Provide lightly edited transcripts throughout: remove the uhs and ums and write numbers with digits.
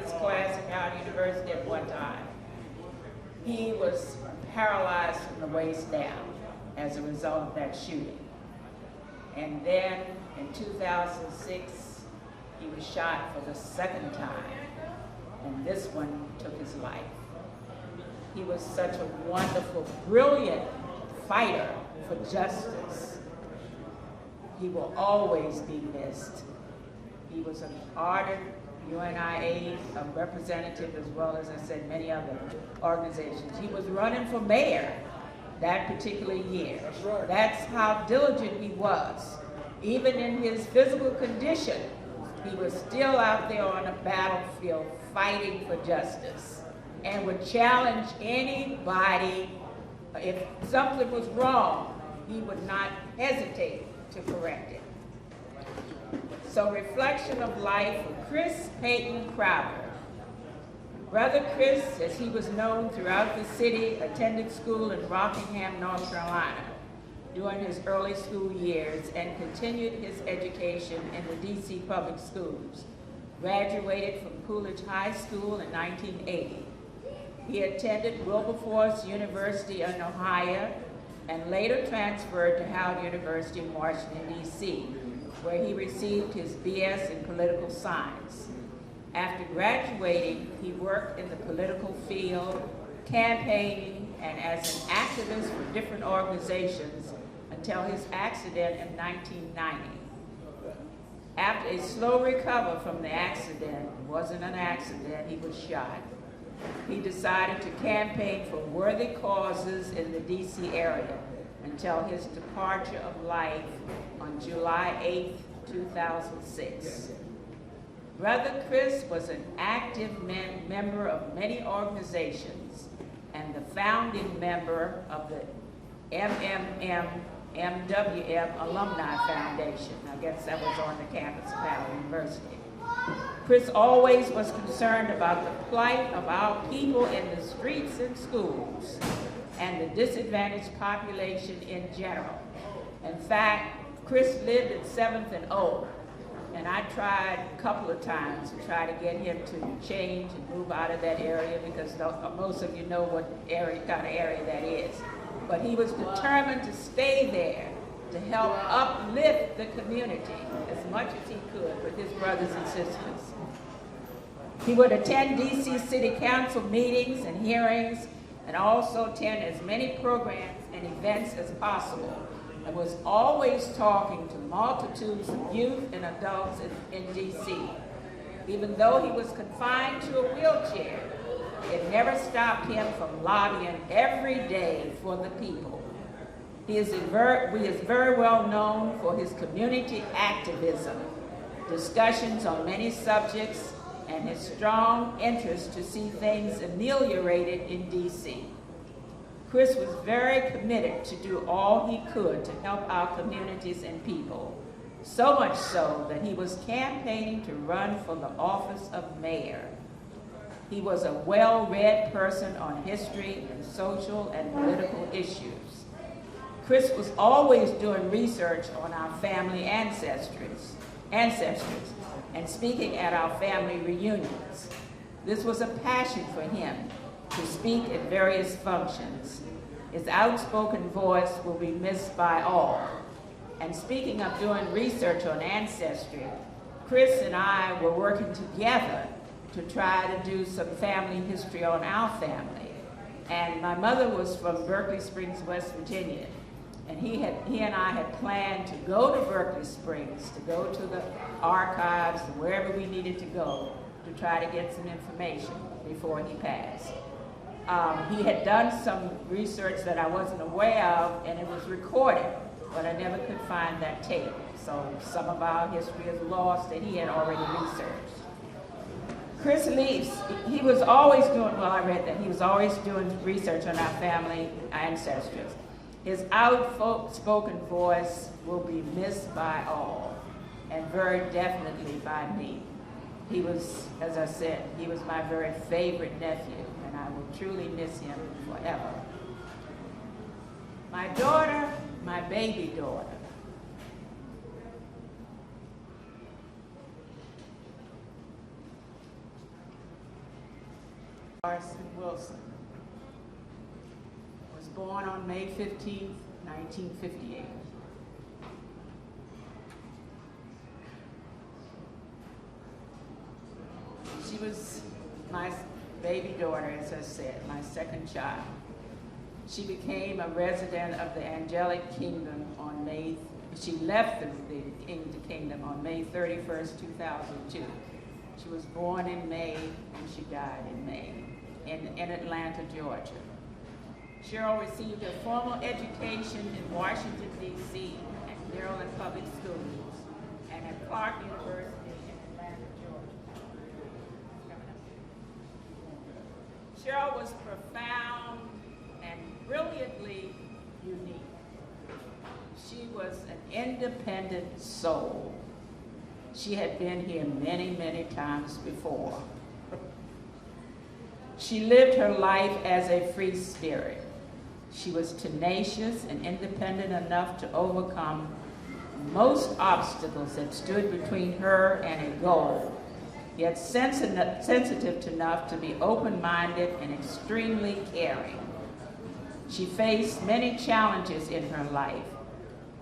his class at Howard University at one time. He was paralyzed from the waist down as a result of that shooting. And then in 2006, he was shot for the second time, and this one took his life. He was such a wonderful, brilliant fighter for justice. He will always be missed. He was an ardent UNIA representative, as well as I said, many other organizations. He was running for mayor that particular year. That's right. That's how diligent he was. Even in his physical condition, he was still out there on the battlefield fighting for justice and would challenge anybody. If something was wrong, he would not hesitate to correct it. So, reflection of life of Chris Peyton Crowder. Brother Chris, as he was known throughout the city, attended school in Rockingham, North Carolina during his early school years and continued his education in the DC public schools. Graduated from Coolidge High School in 1980. He attended Wilberforce University in Ohio and later transferred to Howard University in Washington, D.C., where he received his B.S. in political science. After graduating, he worked in the political field, campaigning, and as an activist for different organizations until his accident in 1990. After a slow recovery from the accident, it wasn't an accident, he was shot. He decided to campaign for worthy causes in the DC area until his departure of life on July 8, 2006. Brother Chris was an active member of many organizations and the founding member of the MWM Alumni Foundation. I guess that was on the campus of Howard University. Chris always was concerned about the plight of our people in the streets and schools and the disadvantaged population in general. In fact, Chris lived at 7th and O, and I tried a couple of times to try to get him to change and move out of that area because most of you know what kind of area that is. But he was determined to stay there to help uplift the community as much as he could with his brothers and sisters. He would attend DC City Council meetings and hearings and also attend as many programs and events as possible, and was always talking to multitudes of youth and adults in DC. Even though he was confined to a wheelchair, it never stopped him from lobbying every day for the people. He is very well known for his community activism, discussions on many subjects, and his strong interest to see things ameliorated in DC. Chris was very committed to do all he could to help our communities and people, so much so that he was campaigning to run for the office of mayor. He was a well-read person on history and social and political issues. Chris was always doing research on our family ancestors, and speaking at our family reunions. This was a passion for him to speak at various functions. His outspoken voice will be missed by all. And speaking of doing research on ancestry, Chris and I were working together to try to do some family history on our family. And my mother was from Berkeley Springs, West Virginia. And he and I had planned to go to Berkeley Springs, to go to the archives, wherever we needed to go, to try to get some information before he passed. He had done some research that I wasn't aware of, and it was recorded, but I never could find that tape. So some of our history is lost that he had already researched. Chris Leafs, he was always doing, well, I read that, he was always doing research on our family ancestors. His outspoken voice will be missed by all, and very definitely by me. He was, as I said, he was my very favorite nephew, and I will truly miss him forever. My daughter, my baby daughter. Carson Wilson was born on May 15, 1958. She was my baby daughter, as I said, my second child. She became a resident of the Angelic Kingdom on she left the kingdom on May 31st, 2002. She was born in May and she died in May in Atlanta, Georgia. Cheryl received her formal education in Washington, D.C. at Maryland Public Schools and at Clark University in Atlanta, Georgia. Cheryl was profound and brilliantly unique. She was an independent soul. She had been here many, many times before. She lived her life as a free spirit. She was tenacious and independent enough to overcome most obstacles that stood between her and a goal, yet sensitive enough to be open-minded and extremely caring. She faced many challenges in her life,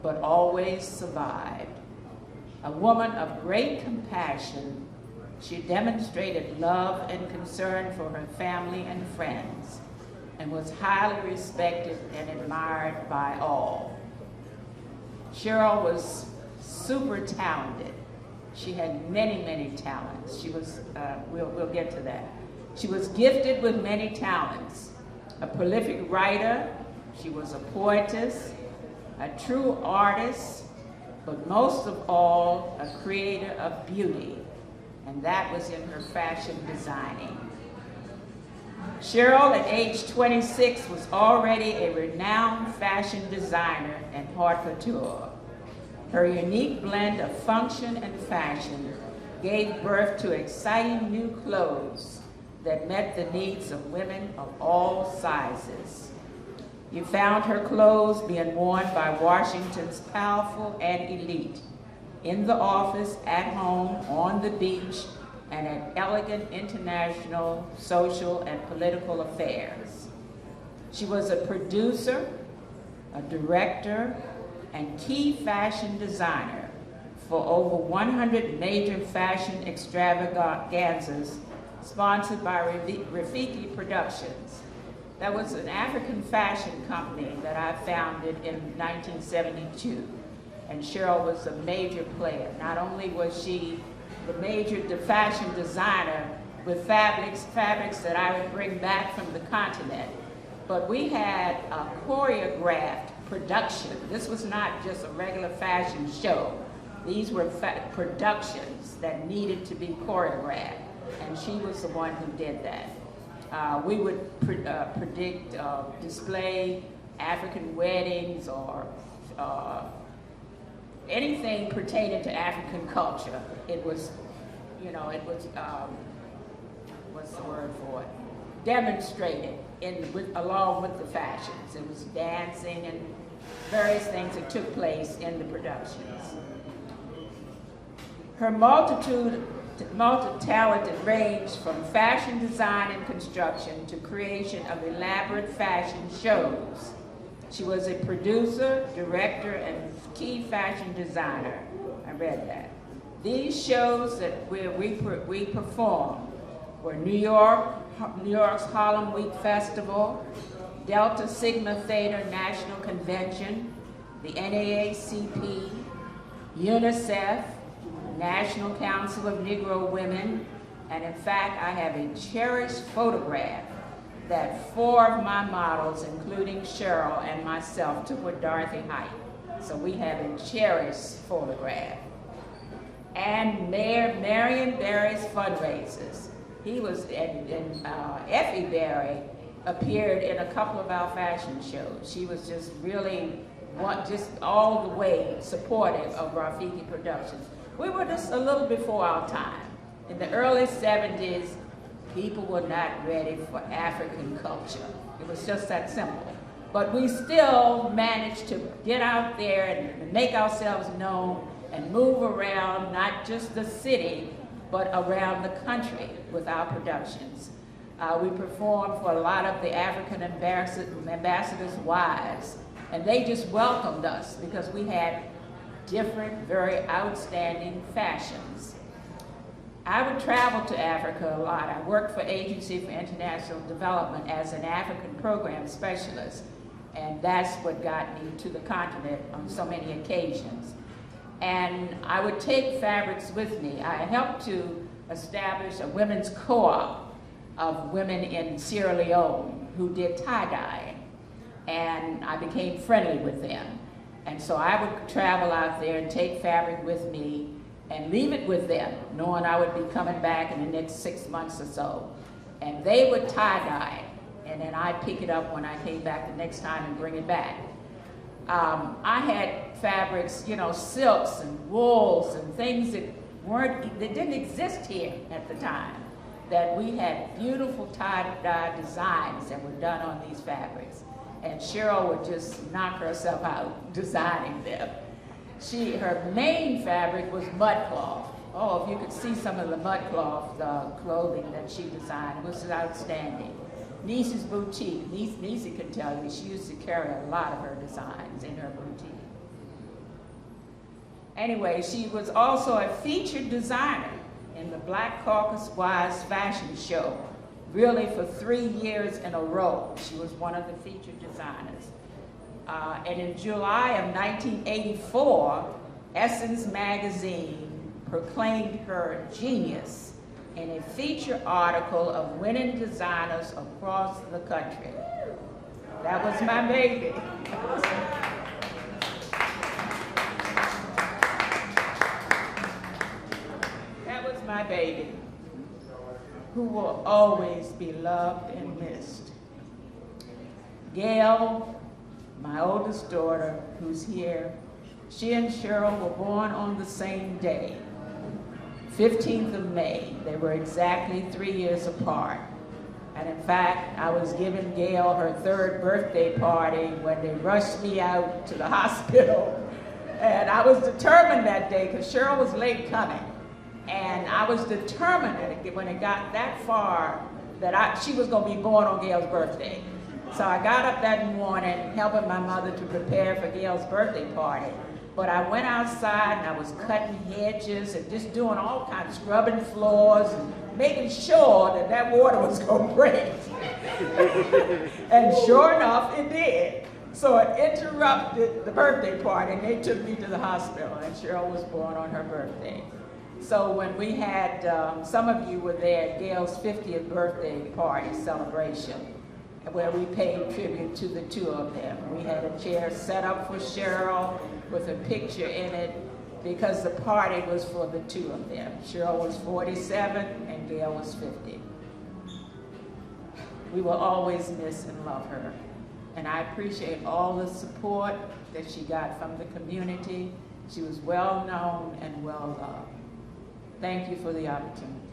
but always survived. A woman of great compassion, she demonstrated love and concern for her family and friends, and was highly respected and admired by all. Cheryl was super talented. She had many, many talents. She was, we'll get to that. She was gifted with many talents. A prolific writer, she was a poetess, a true artist, but most of all, a creator of beauty, and that was in her fashion designing. Cheryl, at age 26, was already a renowned fashion designer and haute couture. Her unique blend of function and fashion gave birth to exciting new clothes that met the needs of women of all sizes. You found her clothes being worn by Washington's powerful and elite, in the office, at home, on the beach, and at elegant international, social, and political affairs. She was a producer, a director, and key fashion designer for over 100 major fashion extravaganzas sponsored by Rafiki Productions. That was an African fashion company that I founded in 1972. And Cheryl was a major player. Not only was she the fashion designer with fabrics that I would bring back from the continent, but we had a choreographed production. This was not just a regular fashion show. These were productions that needed to be choreographed, and she was the one who did that. We would display African weddings or anything pertaining to African culture. It was, what's the word for it? Demonstrated along with the fashions. It was dancing and various things that took place in the productions. Her multi-talented range from fashion design and construction to creation of elaborate fashion shows. She was a producer, director, and key fashion designer. I read that. These shows that we performed were New York's Harlem Week Festival, Delta Sigma Theta National Convention, the NAACP, UNICEF, National Council of Negro Women, and in fact, I have a cherished photograph that 4 of my models, including Cheryl and myself, took with Dorothy Height. So we have a cherished photograph. And Mayor Marion Barry's fundraisers. He was, and Effie Barry appeared in a couple of our fashion shows. She was just really, just all the way supportive of Rafiki Productions. We were just a little before our time. In the early 70s, people were not ready for African culture. It was just that simple. But we still managed to get out there and make ourselves known and move around, not just the city, but around the country with our productions. We performed for a lot of the African ambassadors' wives, and they just welcomed us because we had different, very outstanding fashions. I would travel to Africa a lot. I worked for Agency for International Development as an African program specialist, and that's what got me to the continent on so many occasions. And I would take fabrics with me. I helped to establish a women's co-op of women in Sierra Leone who did tie-dye, and I became friendly with them. And so I would travel out there and take fabric with me and leave it with them, knowing I would be coming back in the next 6 months or so. And they would tie-dye, and then I'd pick it up when I came back the next time and bring it back. I had fabrics, you know, silks and wools and things that didn't exist here at the time, that we had beautiful tie-dye designs that were done on these fabrics. And Cheryl would just knock herself out designing them. Her main fabric was mud cloth. Oh, if you could see some of the mud cloth clothing that she designed, it was outstanding. Niece's boutique, Niece can tell you, she used to carry a lot of her designs in her boutique. Anyway, she was also a featured designer in the Black Caucus Wives fashion show, really for 3 years in a row. She was one of the featured designers. And in July of 1984, Essence magazine proclaimed her genius in a feature article of winning designers across the country. That was my baby. That was my baby, who will always be loved and missed. Gail, my oldest daughter, who's here, she and Cheryl were born on the same day, 15th of May. They were exactly 3 years apart. And in fact, I was giving Gail her 3rd birthday party when they rushed me out to the hospital. And I was determined that day, because Cheryl was late coming. And I was determined that when it got that far, that she was going to be born on Gail's birthday. So I got up that morning helping my mother to prepare for Gail's birthday party. But I went outside and I was cutting hedges and just doing all kinds, scrubbing floors and making sure that that water was going to break. And sure enough, it did. So it interrupted the birthday party, and they took me to the hospital, and Cheryl was born on her birthday. So when we had, some of you were there at Gail's 50th birthday party celebration, where we paid tribute to the two of them. We had a chair set up for Cheryl with a picture in it because the party was for the two of them. Cheryl was 47 and Gail was 50. We will always miss and love her. And I appreciate all the support that she got from the community. She was well known and well loved. Thank you for the opportunity.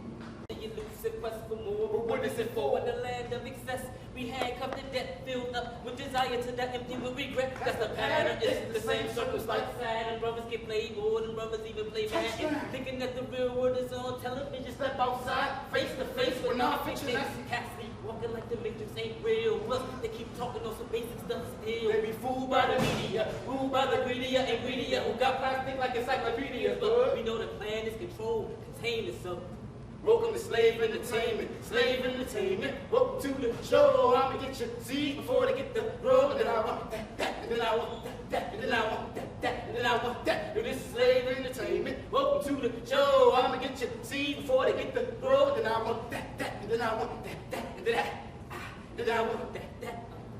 You lose it, quest for more, but what is it for? In the land of excess, we handcuffed to debt, filled up with desire to that empty with regret. That's the pattern, it's the same circles like Saturn. Brothers get played more than brothers even play Madden. Thinking that the real world is on television, step outside, face to face with non-fiction. Cats sleep walking like the Matrix ain't real. Plus, they keep talking on some basic stuff still. They be fooled by the media, ruled by the greedier and greedier, who got plastic like encyclopedias. But we know the plan is control, containment, so welcome to slave entertainment, welcome to the show. I'ma get your seed before they get the roll. And then I want that, and then I want that, and then I want that, and then I want that. This is slave entertainment, welcome to the show. I'ma get your seed before they get the roll. And then I want that, and then I want that, and then I want that.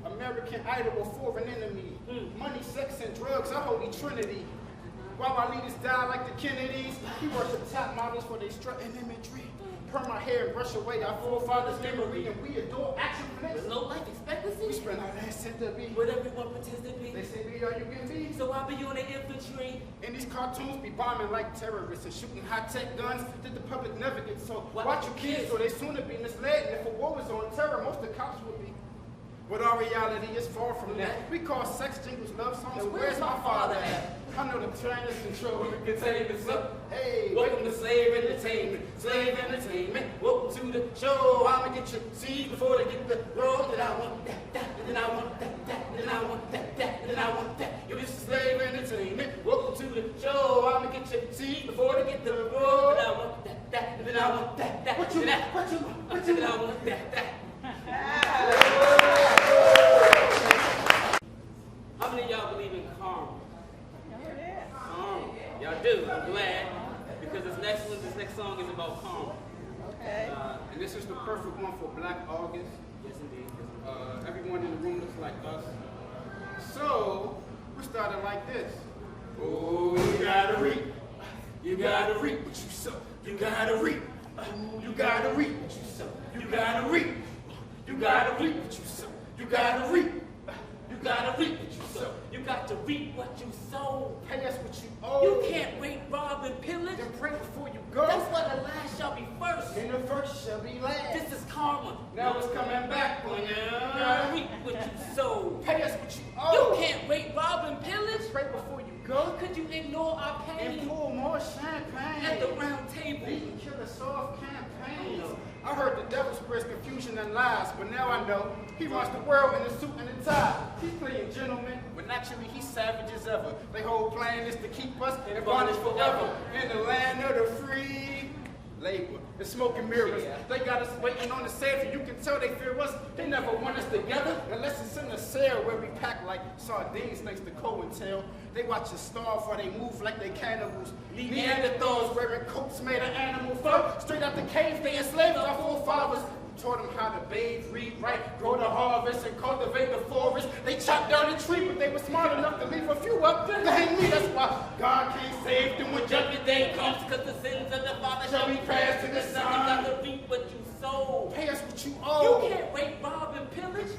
American Idol before an enemy. Money, sex, and drugs, a holy trinity. While our leaders die like the Kennedys, we worship top models for their strut and imagery. Perm our hair and brush away our forefathers' memory, and we adore action flicks. There's no life expectancy. We spend our last cent to be what everyone pretends to be. They say be all you can be. So I be on the infantry. And these cartoons be bombing like terrorists and shooting high-tech guns that the public never gets. So watch your kids or they soon to be misled. And if a war was on terror, most of the cops would be But our reality is far from that. We call sex jingles love songs. So where's my father at? I know the train is control. Entertainment's up. Hey, Welcome to Slave Entertainment. Slave Entertainment. Welcome to the show. I'ma get your seeds before they get the road. Then I want that, and then I want that, and then I want that, and then I want that. Yo, this is Slave Entertainment. Welcome to the show. I'ma get your seeds before they get the road. Then I want that, and then I want that, and then I want that. How many of y'all believe in karma? Y'all do. I'm glad. Because this next song is about karma. Okay. and this is the perfect one for Black August. Yes, indeed. Everyone in the room looks like us. So, we started like this. Oh, you gotta reap. You gotta reap what you sow. You gotta reap. You gotta reap what you sow. You gotta reap. You gotta reap what you sow. You gotta reap. You gotta reap what you sow. You got to reap what you sow. Pay us what you owe. You can't rape, rob, and pillage. Then pray before you go. That's why the last shall be first. And the first shall be last. This is karma. Now it's coming back on you. You gotta reap what you sow. Pay us what you You owe. can't rape, rob, and pillage. Pray before you How go. could you ignore our And pain pour more champagne. at the round table? They can kill us off campaigns. I heard the devil spreads confusion and lies, but now I know he runs the world in a suit and a tie. He's playing gentleman, but naturally he's savage as ever. Their whole plan is to keep us in bondage forever. In the land of the free labor, the smoke and mirrors. They got us waiting on the savior. You can tell they fear us. They never want us together unless it's in a cell where we pack like sardines next to COINTEL. They watch us starve while they move like they cannibals. Neanderthals wearing coats made of animal fur. Straight out the cave, they enslaved our forefathers. Taught them how to bathe, read, write, grow the harvest, and cultivate the forest. They chopped down the tree, but they were smart enough to leave a few up to hang me. That's why God can't save them when Judgment day comes, cause the sins of the father shall be passed to the son. You got to reap what you sow. Pay us what you You owe. can't rape, rob, and pillage.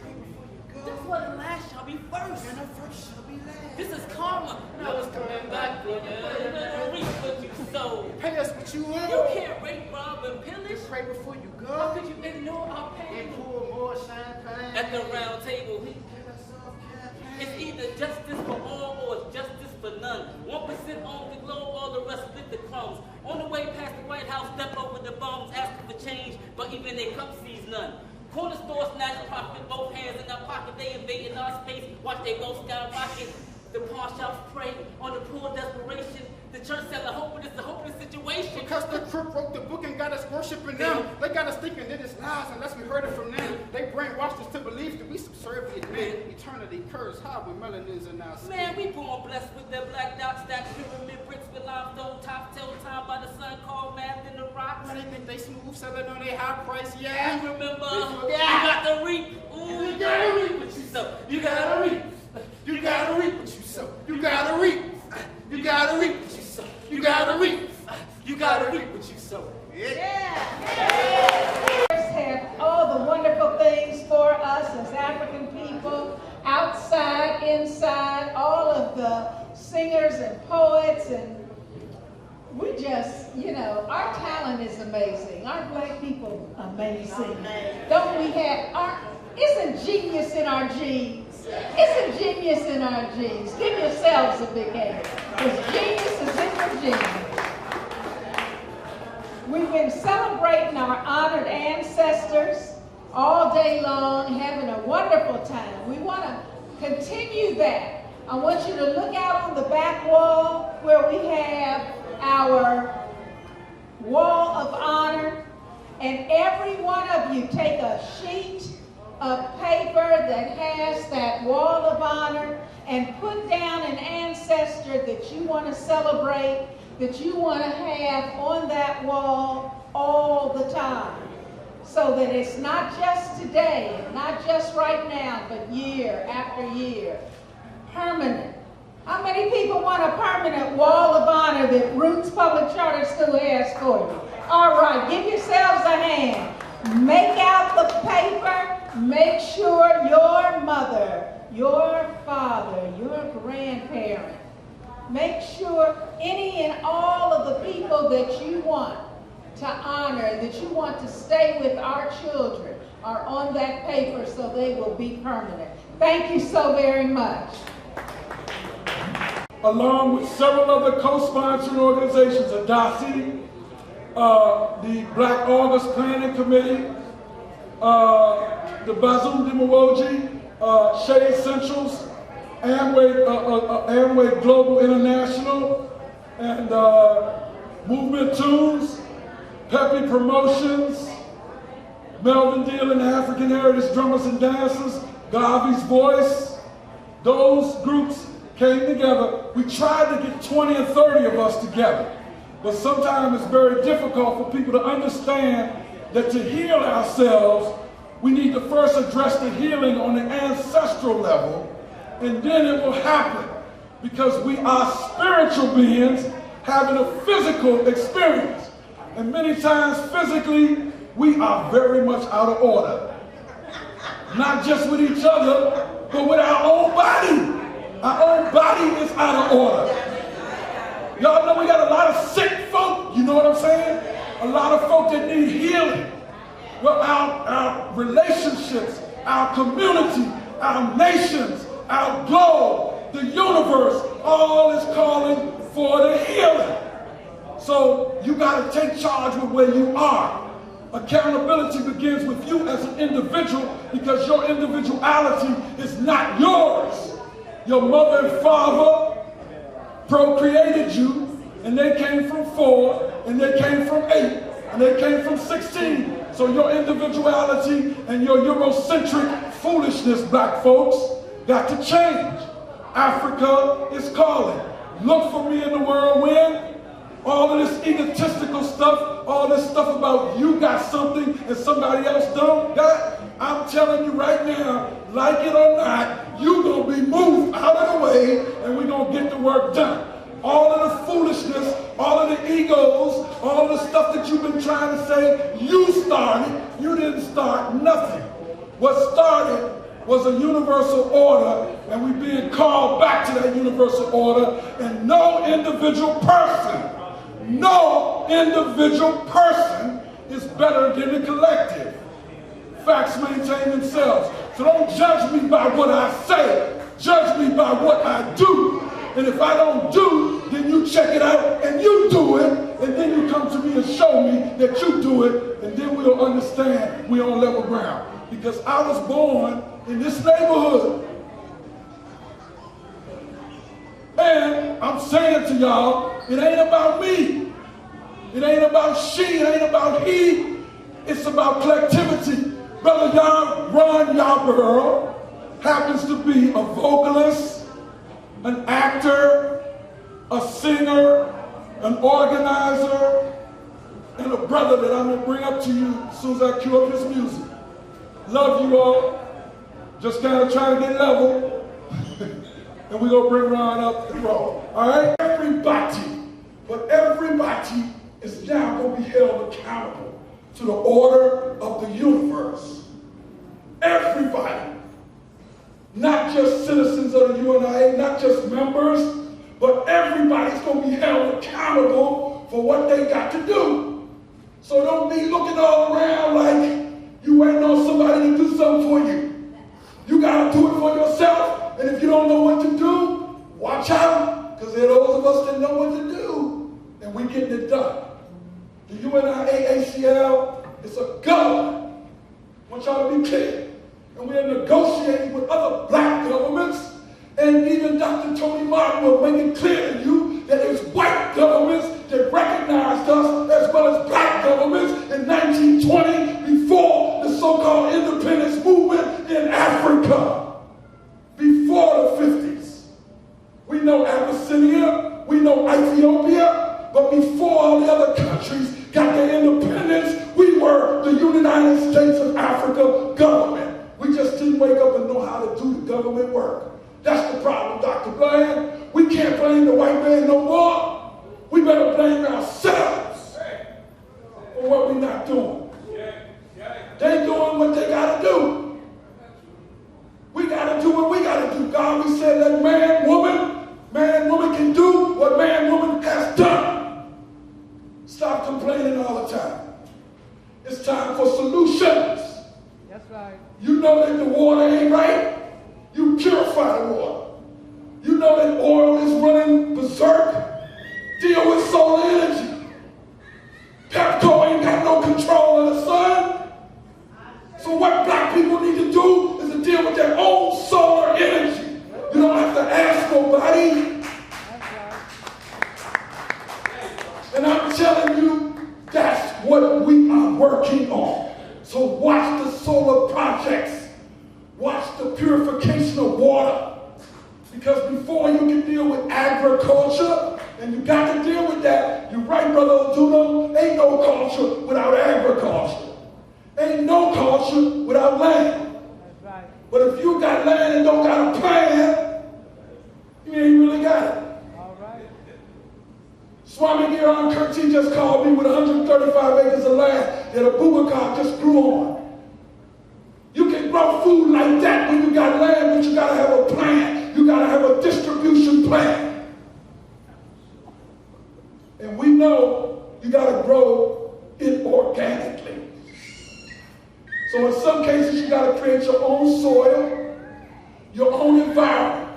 That's why the last shall be first. And the first shall be last. This is karma. Now it's coming back on you. You gotta reap what you sow. Pay us what you You owe. can't rape, rob, and pillage. Pray before you How go. could you ignore our And pain pour more champagne. at the round table? Kill us off campaign. It's either justice for all or it's justice for none. 1% on the globe, all the rest split the crumbs. On the way past the White House, step over the bums, asking for change, but even their cup sees none. Corner store snatch profit, both hands in their pocket, they invading our space, watch they go skyrocket. The pawn shops prey on the poor desperation. The church selling hope, but it's a hopeless situation. Because the crook wrote the book and got us worshiping them. They got us thinking that it's lies unless we heard it from them. They brainwashed us to believe that we subservient men. Eternity curse high when melanins in our skin. Man, we born blessed with their black dot stacked pyramid bricks with limestone top, tell time by the sun called math in the rocks. They think they smooth selling on their high price, yeah. You remember, Yeah. you got to reap. Ooh, you gotta reap what you sow. You gotta reap. You gotta reap what you sow. You gotta reap. You gotta reap what you sow. You gotta reap. You gotta reap what you sow. Have all the wonderful things for us as African people, outside, inside, all of the singers and poets, and we just, our talent is amazing. Our black people amazing. Don't we have, isn't genius in our genes? Isn't genius in our genes? Give yourselves a big hand, because genius is in your genes. We've been celebrating our honored ancestors all day long, having a wonderful time. We want to continue that. I want you to look out on the back wall where we have our wall of honor, and every one of you take a sheet of paper that has that wall of honor and put down an ancestor that you want to celebrate, that you want to have on that wall all the time, so that it's not just today, not just right now, but year after year. Permanent. How many people want a permanent wall of honor that Roots Public Charter School has for you? All right, give yourselves a hand. Make out the paper. Make sure your mother, your father, your grandparent, make sure any and all of the people that you want to honor, that you want to stay with our children, are on that paper, so they will be permanent. Thank you so very much. Along with several other co-sponsoring organizations, ADASI, the Black August Planning Committee, the Bazum Dimowoji, Shade Essentials, Amway Global International, and Movement Tunes, Peppy Promotions, Melvin Deal and the African Heritage Drummers and Dancers, Garvey's Voice. Those groups came together. We tried to get 20 and 30 of us together, but sometimes it's very difficult for people to understand that to heal ourselves, we need to first address the healing on the ancestral level, and then it will happen, because we are spiritual beings having a physical experience. And many times physically, we are very much out of order. Not just with each other, but with our own body. Our own body is out of order. Y'all know we got a lot of sick folk, you know what I'm saying? A lot of folk that need healing. Well, our relationships, our community, our nations, our globe, the universe, all is calling for the healing. So you got to take charge with where you are. Accountability begins with you as an individual, because your individuality is not yours. Your mother and father procreated you, and they came from 4, and they came from 8, and they came from 16. So your individuality and your Eurocentric foolishness, black folks, got to change. Africa is calling. Look for me in the whirlwind. All of this egotistical stuff, all this stuff about you got something and somebody else don't got, I'm telling you right now, like it or not, you're going to be moved out of the way, and we're going to get the work done. All of the foolishness, all of the egos, all of the stuff that you've been trying to say, you started, you didn't start nothing. What started was a universal order, and we're being called back to that universal order, and no individual person is better than the collective. Facts maintain themselves. So don't judge me by what I say. Judge me by what I do. And if I don't do, then you check it out and you do it. And then you come to me and show me that you do it. And then we'll understand we're on level ground. Because I was born in this neighborhood. And I'm saying to y'all, it ain't about me. It ain't about she, it ain't about he. It's about collectivity. Brother Ron Yarborough happens to be a vocalist, an actor, a singer, an organizer, and a brother that I'm going to bring up to you as soon as I cue up his music. Love you all. Just kind of trying to get level. And we're going to bring Ron up and roll. All right? Everybody is now going to be held accountable to the order of the universe. Everybody. Not just citizens of the UNIA, not just members, but everybody's going to be held accountable for what they got to do. So don't be looking all around like you waiting on somebody to do something for you. You got to do it for yourself, and if you don't know what to do, watch out, because there are those of us that know what to do, and we're getting it done. The UNIAACL is a government. I want y'all to be clear. And we are negotiating with other black governments, and even Dr. Tony Martin will make it clear to you that it's white governments that recognized us as well as black governments in 1920 before the so-called independence movement in Africa, before the 50s. We know Abyssinia, we know Ethiopia, but before all the other countries got their independence, we were the United States of Africa government. We just didn't wake up and know how to do the government work. That's the problem, Dr. Bland. We can't blame the white man no more. We better blame ourselves for what we're not doing. They doing what they got to do. We got to do what we got to do. God, we said that man, woman can do what man, woman has done. Stop complaining all the time. It's time for solutions. Yes, You know that the water ain't right, you purify the water. You know that oil is running berserk, deal with solar energy. Pepco ain't got no control of the sun. So what black people need to do is to deal with their own solar energy. You don't have to ask nobody. And I'm telling you, that's what we are working on. So watch the solar projects. Watch the purification of water. Because before you can deal with agriculture, and you got to deal with that, you're right, Brother Oduno, ain't no culture without agriculture. Ain't no culture without land. But if you got land and don't got a plan, you ain't really got it. Swami Giran Kirti just called me with 135 acres of land that a Bubakar just grew on. You can grow food like that when you got land, but you got to have a plan. You got to have a distribution plan. And we know you got to grow it organically. So in some cases, you got to create your own soil, your own environment.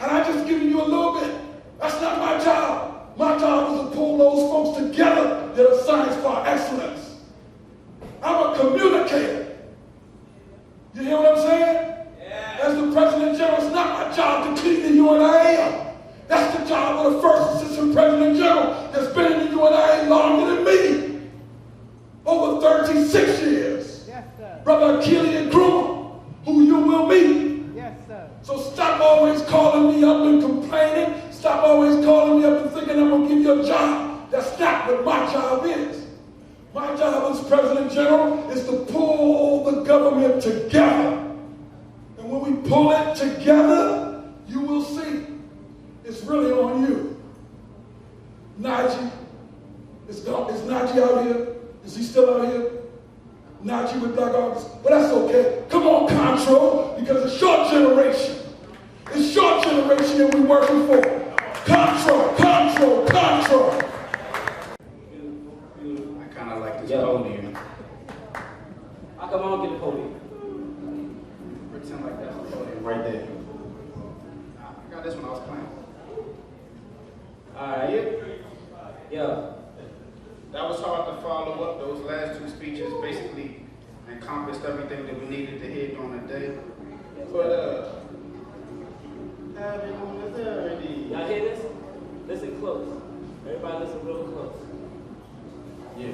And I just given you a little bit. That's not my job. My job is to pull those folks together that are science for excellence. I'm a communicator. You hear what I'm saying? Yeah. As the President General, it's not my job to clean the UNIA. That's the job of the first Assistant President General that's been in the UNIA longer than me. Over 36 years. Yes, sir. Brother Achille Nkrumah, who you will meet. Yes, sir. So stop always calling me up and complaining. Stop always calling me up and thinking I'm going to give you a job. That's not what my job is. My job as President General is to pull the government together. And when we pull it together, you will see it's really on you. Najee, is Najee out here? Is he still out here? Najee with Black August? But that's okay. Come on, Contro, because it's your generation. It's your generation that we're working for. Contro, Contro, Contro. I kind of like this podium. How come I don't get the podium? Pretend like that's the podium right there. I got this when I was playing. Alright. Yeah. That was hard to follow up. Those last two speeches basically encompassed everything that we needed to hear on the day. But y'all hear this? Listen close. Everybody listen real close. yeah.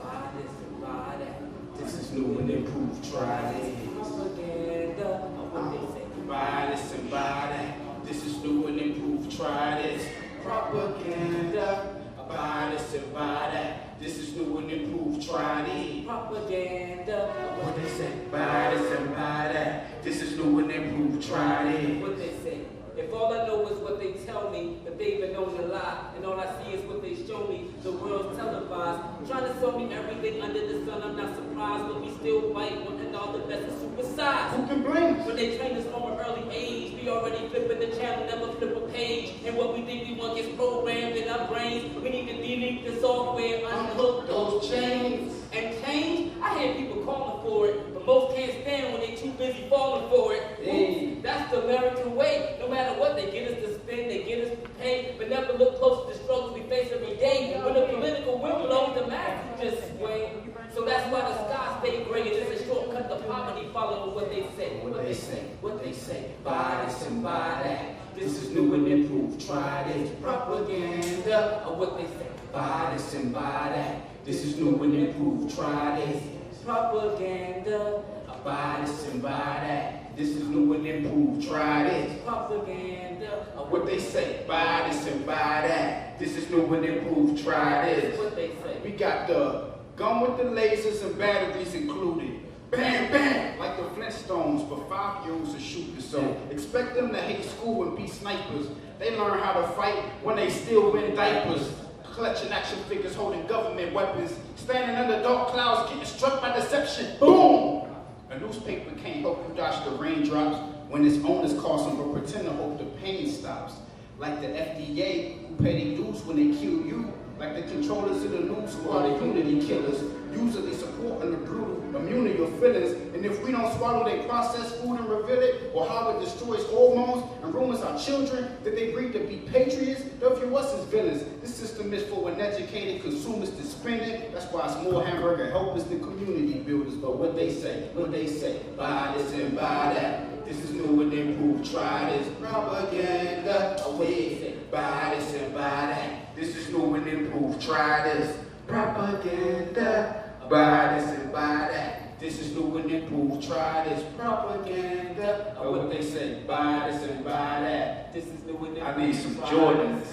Buy this and buy that. This is new and improved. Try this. Propaganda. What they say. Buy this and buy that. This is new and improved. Try this. Propaganda. Buy this and buy that. This is new and improved. Try this. Propaganda. What they say? Buy this and buy that. This is new and improved. Try this. What they say. If all I know is what they tell me, that they've been known to lie, and all I see is what they show me, the world's televised, trying to sell me everything under the sun, I'm not surprised, but we still fight, one and all the best is super size. Who can blame us? When they train us from an early age, we already flipping the channel, never flip a page, and what we think we want gets programmed in our brains. We need to delete the software, unhook those chains, and change. I hear people calling for it, but most can't stand when they too busy falling for it. Hey. That's the American way. No matter what, they get us to spend, they get us to pay, but never look close to the struggles we face every day. When the political wind blows, the masses just sway. So that's why the sky stay gray. It's a shortcut to poverty, following what they say. What they say. What they say. Buy this and buy that. This is new and improved. Try this. Propaganda. Or what they say. Buy this and buy that. This is new and improved. Try this. Propaganda. Buy this and buy that. This is new and improved. Try this. Propaganda. What they say. Buy this and buy that. This is new and improved. Try this. What they say. We got the gun with the lasers and batteries included. Bam, bam, like the Flintstones, but 5-year-olds are shooters. So expect them to hate school and be snipers. They learn how to fight when they still wear diapers. Clutching action figures holding government weapons. Standing under dark clouds, getting struck by deception. Boom! A newspaper can't help you dodge the raindrops when its owners cost them, but pretend to hope the pain stops. Like the FDA, who pay their dues when they kill you. Like the controllers of the news who are the unity killers. usually supporting the brutal, immune to your feelings. And if we don't swallow their processed food and reveal it, or how it destroys hormones and ruins our children, that they breed to be patriots, they'll view us as villains. This system is for uneducated consumers to spend it. That's why it's more hamburger helpers than community builders. But what they say, buy this and buy that. This is new and improved. Try this propaganda. Oh, what they say, buy this and buy that. This is new and improved. Try this propaganda. Buy this and buy that. This is new and improved. Try this propaganda. Oh, what they say, buy this and buy that. This is new and improved. I need some Jordans.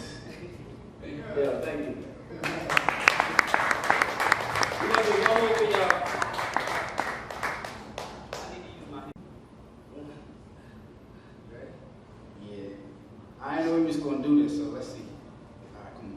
Yeah, thank you. You know, the one over y'all. I need to use my Yeah. I didn't know we was gonna do this, so let's see. Alright, come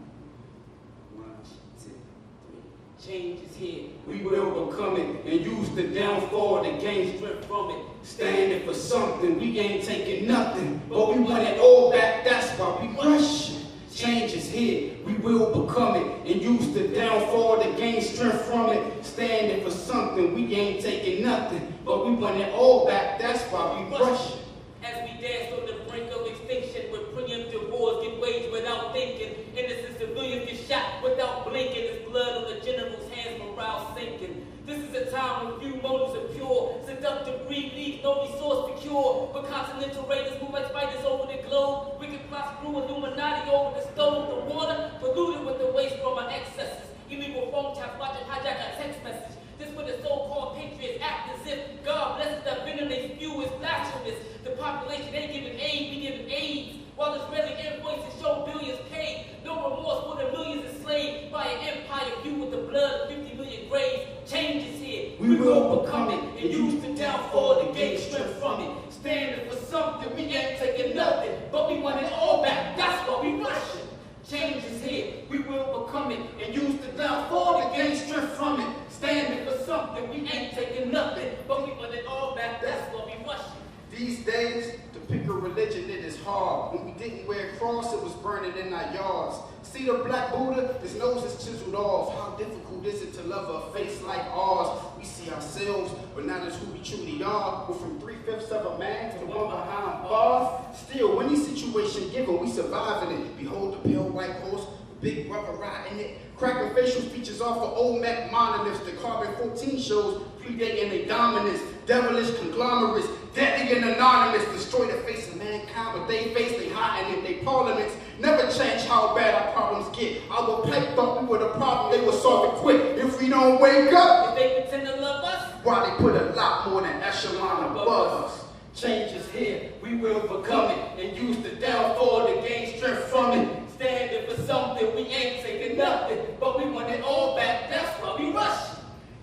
on. 1, 2, 3. change is here. We will overcome it and use the downfall to gain strength from it. Standing for something, we ain't taking nothing, but we want it all back, that's why we rushing. Change is here, we will become it and use the downfall to gain strength from it. Standing for something, we ain't taking nothing, but we want it all back, that's why we rushing. As we dance on the brink of extinction, where preemptive wars get waged without thinking, innocent civilians get shot without blinking. There's blood on the general's hands, morale sinking. This is a time when few motives are pure. Seductive greed leaves no resource to cure. But continental raiders move like spiders over the globe. Wicked plots brew Illuminati over the stove. The water polluted with the waste from our excesses. Illegal phone taps watching hijack our text message. This where the so-called patriots act as if God blesses that venomous spew is blasphemous. The population ain't giving aid, we giving AIDS. While Israeli invoices show billions paid. No remorse for the millions enslaved by an empire viewed with the blood of 50 million graves. Change is here, we will overcome it and use the downfall to gain strength from it. Standing for something, we ain't taking nothing, but we want it all back, that's why we rushing. Change is here, we will overcome it and use the downfall to gain strength from it. Standing for something, we ain't taking nothing, but we want it all back, that's why we rushing. These days, to pick a religion, it is hard. When we didn't wear a cross, it was burning in our yards. See the black Buddha? His nose is chiseled off. How difficult is it to love a face like ours? We see ourselves, but not as who we truly are. We're from 3/5 of a man to one behind bars. Still, when any situation given, we surviving it. Behold the pale white horse, the big brother riding it. Cracking facial features off of Olmec monoliths. The carbon 14 shows predating their dominance. Devilish conglomerates, deadly and anonymous, destroy the face of mankind, but they face they hiding in their parliaments. Never change how bad our problems get. Our plight thought we were the problem, they will solve it quick. If we don't wake up, If they pretend to love us, why they put a lot more than echelon above us. Change is here, we will become it, and use the downfall to gain strength from it. Standing for something, we ain't taking nothing, but we want it all back, that's why we rush.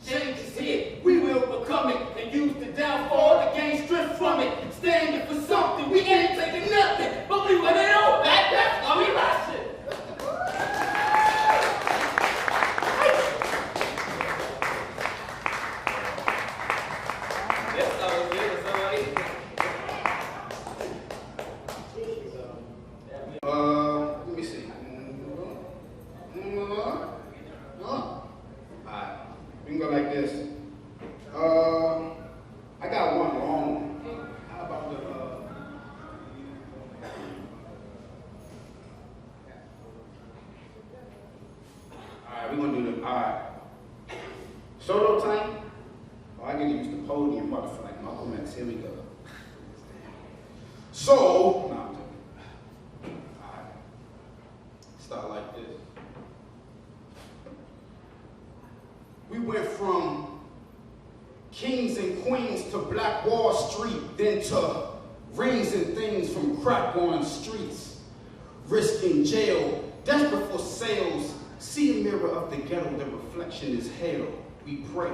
Change is here, we will become it, and use the downfall to gain strength from it. Standing for something, we ain't taking nothing, but we want it all back, that's why we rush it. that's how it is, alright? Let me see. Alright, we can go like this. I got one wrong. How about the, alright, we're gonna do the, alright. Solo time? Oh, I can use the podium, but I feel like Malcolm X. Here we go. So, nah, I'm joking. Alright. Start like this. We went from kings and queens to Black Wall Street, then to rings and things from crack on streets. Risking jail, desperate for sales. See a mirror of the ghetto, the reflection is hell. We pray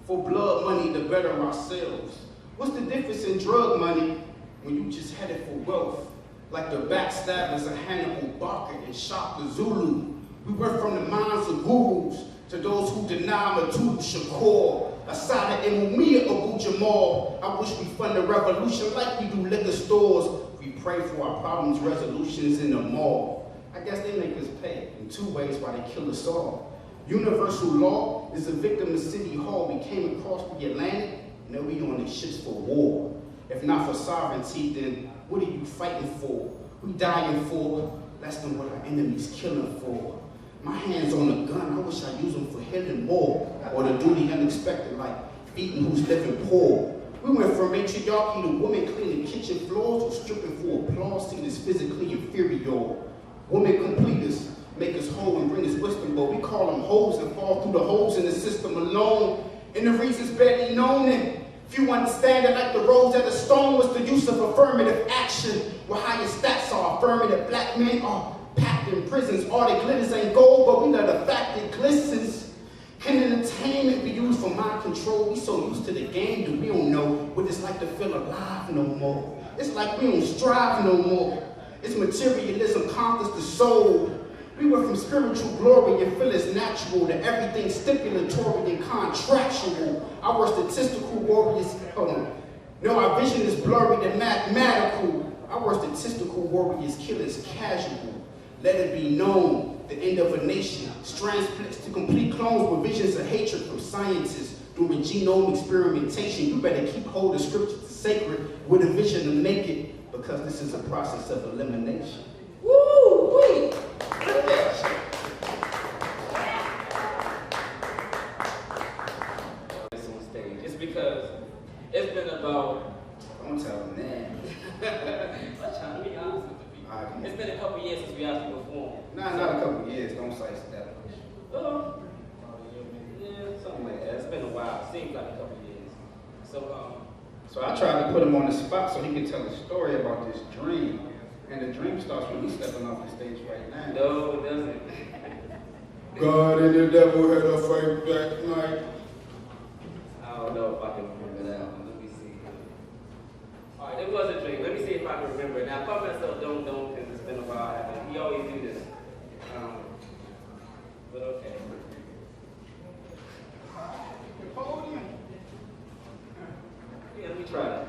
for blood money to better ourselves. What's the difference in drug money when you just headed for wealth? Like the backstabbers of Hannibal Barca and Shaka Zulu. We went from the minds of gurus to those who deny Matul Shakur, Asada and Mumia Abu Jamal. I wish we fund the revolution like we do liquor stores. We pray for our problems, resolutions in the mall. I guess they make us pay in 2 ways why they kill us all. Universal law is a victim of City Hall. We came across the Atlantic, now we on the ships for war. If not for sovereignty, then what are you fighting for? We dying for less than what our enemies killing for. My hands on a gun, I wish I used them for hitting more, or to do the unexpected, like feeding who's living poor. We went from matriarchy to women cleaning kitchen floors to stripping for applause, seen as physically inferior. Women complete us, make us whole and bring us wisdom, but we call them hoes and fall through the holes in the system alone. And the reason's barely known, and few understand it like the rose at the stone was the use of affirmative action. Where higher stats are affirmative, black men are packed in prisons. All that glitters ain't gold, but we know the fact it glistens. Can entertainment be used for mind control? We so used to the game that we don't know what it's like to feel alive no more. It's like we don't strive no more. It's materialism conquers the soul. We went from spiritual glory and feel it's natural to everything stipulatory and contractual. Our statistical warriors, hold on. No, our vision is blurry and mathematical. Our statistical warriors kill us casual. Let it be known, the end of a nation. Strands splits to complete clones with visions of hatred from scientists. Doing genome experimentation, you better keep hold of scripture to sacred with a vision to make it, because this is a process of elimination. Woo-wee. It's on stage. It's because it's been about. Don't tell them that. I'm trying to be honest with the people. All right. It's been a couple years since we actually performed. Nah, not a couple years. Don't slice it that much. Yeah, something like that. It's been a while. Seems like a couple years. So I tried to put him on the spot so he could tell a story about this dream. And the dream starts when he's stepping off the stage right now. No, it doesn't. God and the devil had a fight that night. I don't know if I can remember that one. Let me see. All right, it was a dream. Let me see if I can remember it. Now, if I myself don't, because it's been a while. We always do this. But okay. Yeah, let me try that.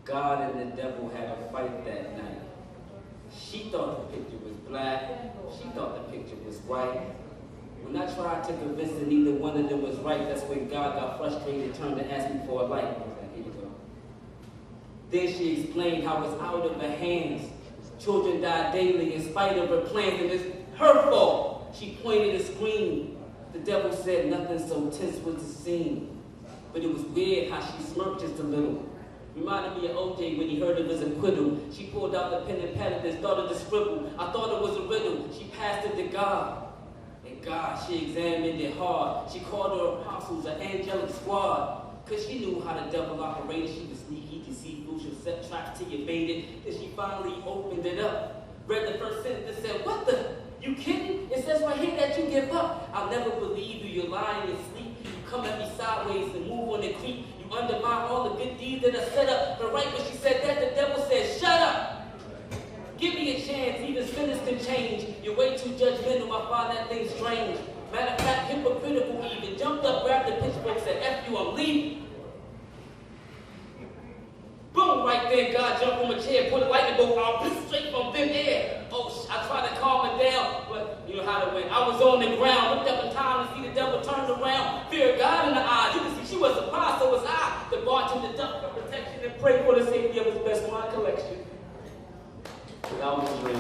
God and the devil had a fight that night. She thought the picture was black. She thought the picture was white. When I tried to convince her neither one of them was right, that's when God got frustrated, turned to ask me for a light. I was like, here you go. Then she explained how it's out of her hands. Children die daily in spite of her plans, and it's her fault. She pointed and screamed. The devil said nothing so tense was the scene. But it was weird how she smirked just a little. Reminded me of OJ when he heard of his acquittal. She pulled out the pen and pad and started to scribble. I thought it was a riddle. She passed it to God. And God, she examined it hard. She called her apostles an angelic squad. Cause she knew how the devil operated. She was sneaky, deceitful, she set traps till you baited. Then she finally opened it up. Read the first sentence and said, what the? You kidding? It says right here that you give up. I'll never believe you. You're lying in sleep. You come at me sideways and move on the creep. You undermine all the good deeds that are set up. But right when she said that, the devil said, shut up. Give me a chance. Even sinners can change. You're way too judgmental. I find that thing strange. Matter of fact, hypocritical even. Jumped up, grabbed the pitchfork, said, F you, I'm leaving. Boom, right there, God jumped from a chair, put a lightning bolt out, straight from thin air. Oh, I tried to calm her down, but you know how it went. I was on the ground, looked up in time to see the devil turned around. Fear of God in the eyes. You can see she was surprised, so was I. The bartender ducked for protection and prayed for the safety of his best wine collection. That was a dream.